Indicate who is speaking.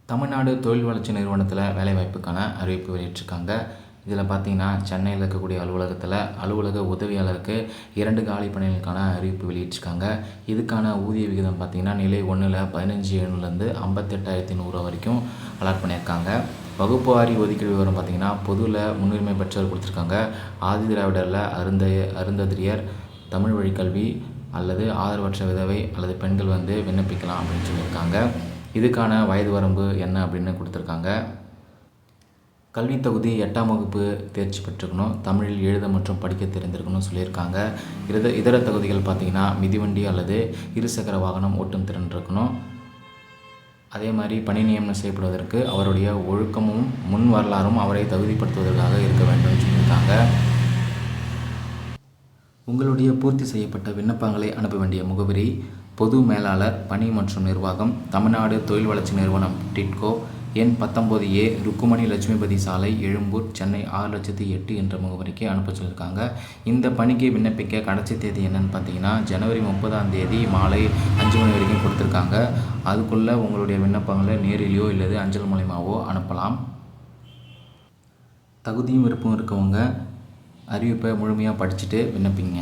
Speaker 1: தமிழ்நாடு தொழில் வளர்ச்சி நிறுவனத்தில் வேலைவாய்ப்புக்கான அறிவிப்பு வெளியிட்டிருக்காங்க. இதில் பார்த்தீங்கன்னா சென்னையில் இருக்கக்கூடிய அலுவலகத்தில் அலுவலக உதவியாளருக்கு 2 காலி பணிகளுக்கான அறிவிப்பு வெளியிட்டிருக்காங்க. இதுக்கான ஊதிய விகிதம் பார்த்தீங்கன்னா நிலை 1ல் 15,700லேருந்து 58,100 வரைக்கும் அலாட் பண்ணியிருக்காங்க. வகுப்பு வாரி ஒதுக்கீடு விவரம் பார்த்தீங்கன்னா பொதுவில் முன்னுரிமை பெற்றவர் கொடுத்துருக்காங்க. ஆதி திராவிடரில் அருந்ததியர், தமிழ் வழிக்கல்வி அல்லது ஆதரவற்ற விதவை அல்லது பெண்கள் விண்ணப்பிக்கலாம் அப்படின்னு சொல்லியிருக்காங்க. இதுக்கான வயது வரம்பு என்ன அப்படின்னு கொடுத்துருக்காங்க. கல்வி தகுதி 8ஆம் வகுப்பு தேர்ச்சி பெற்றுக்கணும், தமிழில் எழுத மற்றும் படிக்க தெரிந்திருக்கணும் சொல்லியிருக்காங்க. இதர தகுதிகள் பார்த்திங்கன்னா மிதிவண்டி அல்லது இருசக்கர வாகனம் ஓட்டும் திறன் இருக்கணும். அதே மாதிரி பணி நியமனம் செய்யப்படுவதற்கு அவருடைய ஒழுக்கமும் முன் வரலாறும் அவரை தகுதிப்படுத்துவதற்காக இருக்க வேண்டும் சொல்லியிருக்காங்க. உங்களுடைய பூர்த்தி செய்யப்பட்ட விண்ணப்பங்களை அனுப்ப வேண்டிய முகவரி: பொது மேலாளர், பணி மற்றும் நிர்வாகம், தமிழ்நாடு தொழில் வளர்ச்சி நிறுவனம், டிட்கோ, எண் 19A, ருக்குமணி லட்சுமிபதி சாலை, எழும்பூர், சென்னை 6,08,000 என்ற முகவரிக்கு அனுப்ப சொல்லியிருக்காங்க. இந்த பணிக்கு விண்ணப்பிக்க கடைசி தேதி என்னன்னு பார்த்தீங்கன்னா ஜனவரி 30ஆம் தேதி மாலை 5 மணி வரைக்கும் கொடுத்துருக்காங்க. அதுக்குள்ளே உங்களுடைய விண்ணப்பங்களை நேரிலேயோ இல்லது அஞ்சல் மூலமாகவோ அனுப்பலாம். தகுதியும் விருப்பம் இருக்கவங்க அறிவிப்பை முழுமையாக படிச்சுட்டு விண்ணப்பிங்க.